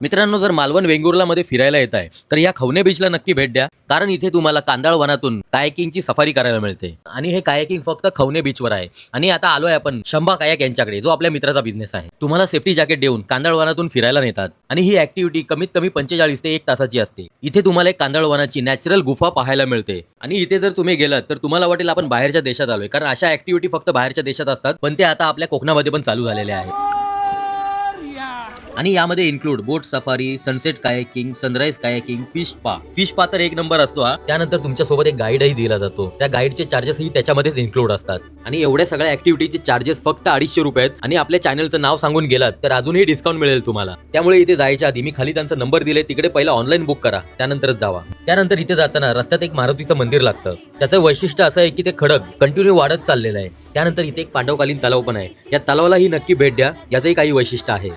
मित्रांनो, जर मालवण वेंगुर्ला मध्ये फिरायला येत आहे तर या खवणे बीचला नक्की भेट द्या, कारण इथे तुम्हाला कांदळ वनातून कायाकिंगची सफारी करायला मिळते. आणि हे कायाकिंग फक्त खवणे बीचवर आहे. आणि आता आलोय आपण शंभा कायाक यांच्याकडे, जो आपल्या मित्राचा बिझनेस आहे. तुम्हाला सेफ्टी जॅकेट देऊन कांदळ वनातून फिरायला नेतात आणि ही ऍक्टिव्हिटी कमीत कमी 45 ते 1 तासाची असते. इथे तुम्हाला एक कांदळ वनाची नॅचरल गुफा पाहायला मिळते. आणि इथे जर तुम्ही गेलात तर तुम्हाला वाटेल आपण बाहेरच्या देशात आलोय, कारण अशा ऍक्टिव्हिटी फक्त बाहेरच्या देशात असतात, पण ते आता आपल्या कोकणामध्ये पण चालू झालेल्या आहेत. आणि यामध्ये include boat safari, sunset kayaking, sunrise kayaking, fish पा तर एक नंबर असतो हा. त्यानंतर तुमच्या सोबत एक गाईडही दिला जातो. त्या गाईडचे चार्जेसही त्याच्यामध्येच इन्क्लूड असतात. आणि एवढ्या सगळ्या ऍक्टिव्हिटीचे चार्जेस फक्त 250 रुपये आहेत. आणि आपल्या चॅनलचं नाव सांगून गेलात तर अजूनही डिस्काउंट मिळेल तुम्हाला. त्यामुळे इथे जायच्या आधी मी खाली त्यांचा नंबर दिले, तिकडे पहिला ऑनलाईन बुक करा, त्यानंतरच जावा. त्यानंतर इथे जाताना रस्त्यात एक मारुतीचं मंदिर लागतं. त्याचं वैशिष्ट्य असं आहे की ते खडक कंटिन्यू वाढत चाललेलं आहे. त्यानंतर इथे एक पांडवकालीन तलाव पण आहे. या तलावालाही नक्की भेट द्या, याचंही काही वैशिष्ट्य आहे.